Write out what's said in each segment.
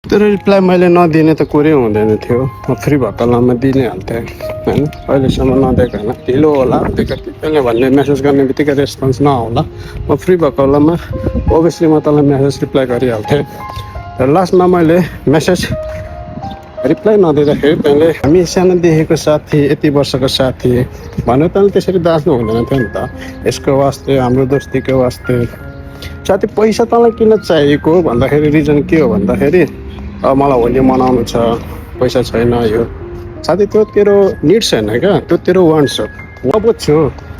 तर रिप्लाई मैले नदिने त कुरै हुँदैन थियो। म फ्री भएको बेलामा दिने हाल्थेँ होइन। अहिलेसम्म नदिएको होइन, ढिलो होला कतिले भन्ने मेसेज गर्ने बित्तिकै रेस्पोन्स नहोला। म फ्री भएको बेलामा ओभियसली म तँलाई मेसेज रिप्लाई गरिहाल्थेँ। र लास्टमा मैले मेसेज रिप्लाई नदिँदाखेरि तैँले हामी सानोदेखिको साथी, यति वर्षको साथी भनेर तैँले त्यसरी दाच्नु हुँदैन थियो नि त। यसको वास्ते, हाम्रो दोस्तीको वास्ते साथी पैसा तँलाई किन चाहिएको भन्दाखेरि रिजन के हो भन्दाखेरि मलाई होली मनाउनु छ, पैसा छैन यो। साथी त्यो तेरो निड्स छैन क्या, त्यो तेरो वान्ट्स हो। म बुझ्छु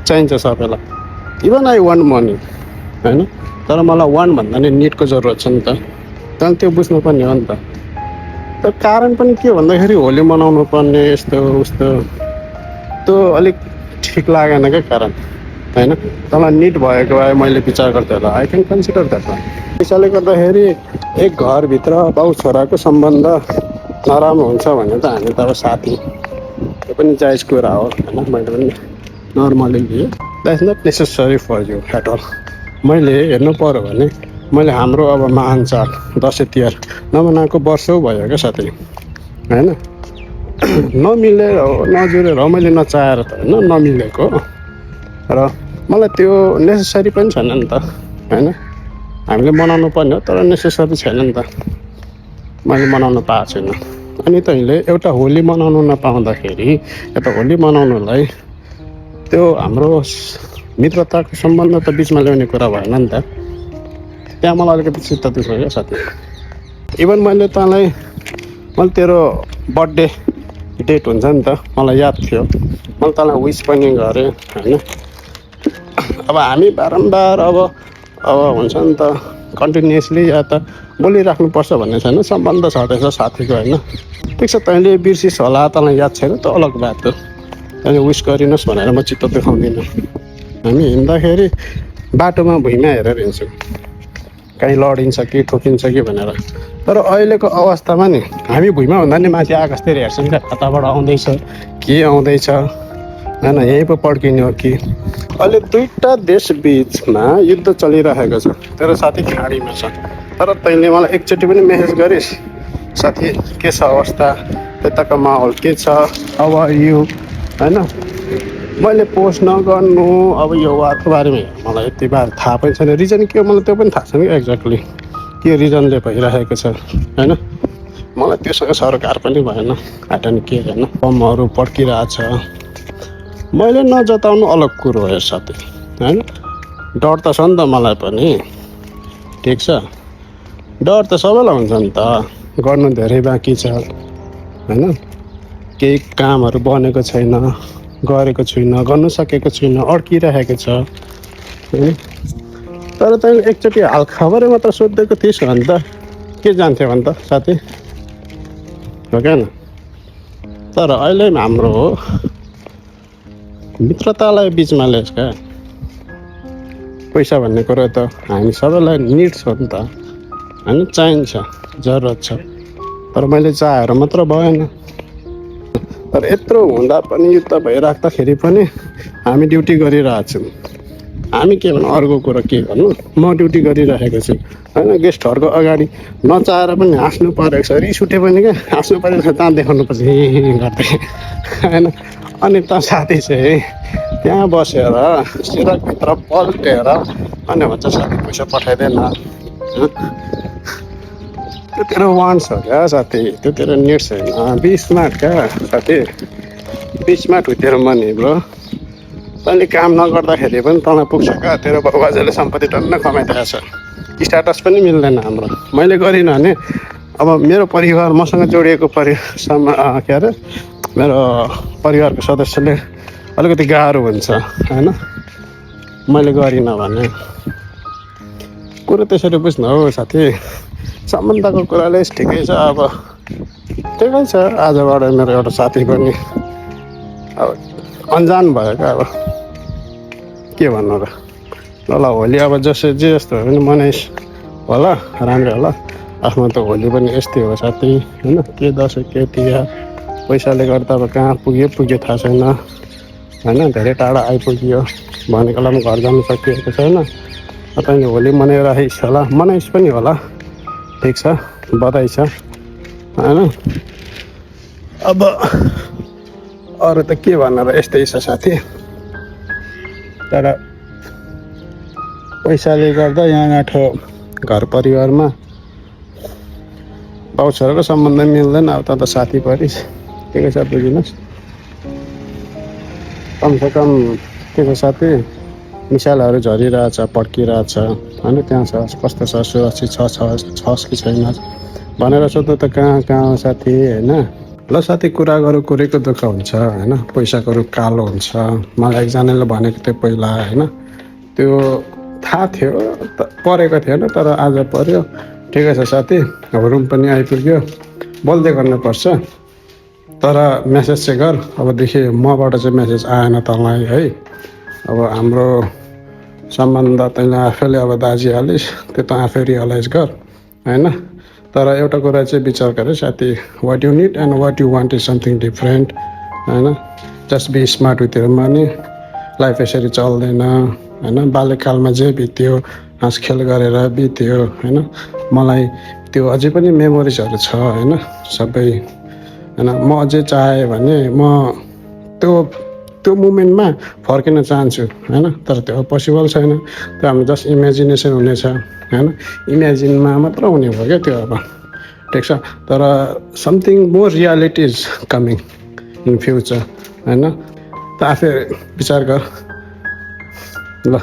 चाहिन्छ सबैलाई, इभन आई वान्ट मनी होइन, तर मलाई वान भन्दा नि निडको जरुरत छ नि त। तैँले त्यो बुझ्नुपर्ने हो नि त। तर कारण पनि के भन्दाखेरि होली मनाउनु पर्ने यस्तो उस्तो त्यो अलिक ठिक लागेन क्या कारण होइन। तँलाई निड भएको भए मैले विचार गर्थेँ होला, आई क्यान कन्सिडर द्याट। पैसाले गर्दाखेरि एक घरभित्र बाउ छोराको सम्बन्ध नराम्रो हुन्छ भने त हामी त अब साथी, त्यो पनि जायज कुरा हो होइन। मैले पनि नर्मली लिएँ, that's not necessary for you at all. मैले हेर्नु पऱ्यो भने मैले हाम्रो अब महान चाड दसैँ तिहार नमनाएको वर्षौ भयो क्या साथी होइन। नमिलेर हो, नजुरेर हो, मैले नचाहेर त होइन, नमिलेको र मलाई त्यो नेसेसरी पनि छैन नि त होइन। हामीले मनाउनु पर्ने हो तर नेसेसरी छैन नि त, मैले मनाउनु पाएको छैन। अनि तैँले एउटा होली मनाउनु नपाउँदाखेरि या त होली मनाउनुलाई त्यो हाम्रो मित्रताको सम्बन्ध त बिचमा ल्याउने कुरा भएन नि त। त्यहाँ मलाई अलिकति चित्त दुख्यो क्या साथी। इभन मैले तेरो बर्थडे डेट हुन्छ नि त, मलाई याद थियो, मैले तँलाई विस पनि गरेँ होइन। अब हामी बारम्बार अब हुन्छ नि त कन्टिन्युसली या त बोलिराख्नुपर्छ भन्ने छैन, सम्बन्ध छँदैछ साथीको होइन। ठिक छ, तैँले बिर्सिस् होला, तँलाई याद छैन त अलग बात हो। तैँले विस गरिनुहोस् भनेर म चित्त देखाउँदिनँ। हामी हिँड्दाखेरि बाटोमा भुइँमा हेरेर हिँड्छौँ, कहीँ लडिन्छ कि ठोकिन्छ कि भनेर। तर अहिलेको अवस्थामा नि हामी भुइँमा भन्दा नि माथि आकाशतिर हेर्छौँ क्या, कताबाट आउँदैछ के आउँदैछ होइन, यहीँ पो पड्किने हो कि। अहिले दुईवटा देश बिचमा युद्ध चलिरहेको छ, तेरो साथी खाडीमा छ। तर तैँले मलाई एकचोटि पनि मेसेज गरिस् साथी के छ अवस्था, यताको माहौल के छ, हाउ आर यु होइन। मैले पोस्ट नगर्नु अब यो वारको बारेमा मलाई यति बार थाहा पनि छैन, रिजन के हो मलाई त्यो पनि थाहा छैन कि एक्ज्याक्टली के रिजनले भइरहेको छ होइन। मलाई त्योसँग सरकार पनि भएन, आइडन के होइन, बमहरू पड्किरहेछ। मैले नजताउनु अलग कुरो हो साथी होइन। डर त छ नि त मलाई पनि, ठिक छ, डर त सबैलाई हुन्छ नि त। गर्नु धेरै बाँकी छ होइन, केही कामहरू बनेको छैन, गरेको छुइनँ, गर्नु सकेको छुइनँ, अड्किरहेको छ होइन। तर तैँले एकचोटि हालखबरै मात्र सोधिदिएको थिइस् भने त के जान्थ्यो भने त साथी हो क्या न। तर अहिले हाम्रो मित्रतालाई बिचमा ल्याएस् क्या। पैसा भन्ने कुरो त हामी सबैलाई निड्स हो नि त होइन, चाहिन्छ, जरुरत छ। तर मैले चाहेर मात्र भएन। तर यत्रो हुँदा पनि युद्ध भइराख्दाखेरि पनि हामी ड्युटी गरिरहेछौँ। हामी के भन्नु, अर्को कुरो के भन्नु, म ड्युटी गरिरहेको छु होइन। गेस्टहरूको अगाडि नचाहेर पनि हाँस्नु परेको छ, रिस उठ्यो भने क्या हाँस्नु परेको छ, त्यहाँ देखाउनुपर्छ गर्दै होइन। अनि त साथी चाहिँ त्यहाँ बसेर सिरकभित्र पल्टेर अनि भन्छ साथी पैसा पठाइदिएन। त्यो तेरो वान्ट्स हो क्या साथी, त्यो तेरो निड्स होइन। बी स्मार्ट क्या साथी, बी स्मार्ट विथ तेरो मनी ब्रो। तैँले काम नगर्दाखेरि पनि तँलाई पुग्छ क्या। तेरो बाबुआजूले सम्पत्ति टन्न कमाइदिएको छ, स्ट्याटस पनि मिल्दैन हाम्रो। मैले गरिनँ भने अब मेरो परिवार, मसँग जोडिएको के अरे मेरो परिवारको सदस्यले अलिकति गाह्रो हुन्छ होइन, मैले गरिनँ भने। कुरो त्यसरी बुझ्नु हो साथी। सम्बन्धको कुराले ठिकै छ, अब ठिकै छ। आजबाट मेरो एउटा साथी पनि अब अन्जान भयो क्या, अब के भन्नु र। ल होली अब जे जस्तो हो भने मनाइस् होला, राम्रै होला। आफ्नो त होली पनि यस्तै हो साथी होइन। के दसैँ के तिहार पैसाले गर्दा अब कहाँ पुग्यो थाहा छैन होइन। धेरै टाढा आइपुग्यो भनेको बेलामा घर जानु सकिएको छैन। तैँले होली मनाइराखिस् होला, मनाइस् पनि होला, ठिक छ, बधाई छ। होइन अब अरू त के भन्नु र यस्तै छ साथी तर पैसाले गर्दा यहाँ गाँठो घर परिवारमा बाउ छोराको सम्बन्ध मिल्दैन अब त साथी परिस् के छ बुझिनुहोस् कमसेकम के छ साथी मिसाइलहरू झरिरहेछ पड्किरहेछ होइन त्यहाँ छ कस्तो छ सुरक्षित छस् कि छैन भनेर सोध्दा त कहाँ हो साथी होइन ल साथी कुरा गरौँ कुरैको दुःख हुन्छ होइन पैसाको रुख कालो हुन्छ मलाई एकजनाले भनेको थियो पहिला होइन त्यो थाहा थियो परेको थिएन तर आज पर्यो ठिकै छ साथी अब रुम पनि आइपुग्यो बोल्दै गर्नुपर्छ तर मेसेज चाहिँ गर अबदेखि मबाट चाहिँ मेसेज आएन तँलाई है अब हाम्रो सम्बन्ध तैँले आफैले अब दाजी हालिस् त्यो त आफै रियलाइज गर होइन तर एउटा कुरा चाहिँ विचार गर साथी what you need and what you want is something different होइन just be smart with your money life यसरी चल्दैन होइन बाल्यकालमा जे बित्यो हाँसखेल गरेर बित्यो होइन मलाई त्यो अझै पनि मेमोरिजहरू छ होइन सबै होइन म अझै चाहेँ भने म त्यो मुमेन्टमा फर्किन चाहन्छु होइन तर त्यो पोसिबल छैन त्यो हाम्रो जस्ट इमेजिनेसन हुनेछ होइन इमेजिनमा मात्र हुने भयो क्या त्यो अब ठिक छ तर something more reality is coming in future होइन त आफै विचार गर ल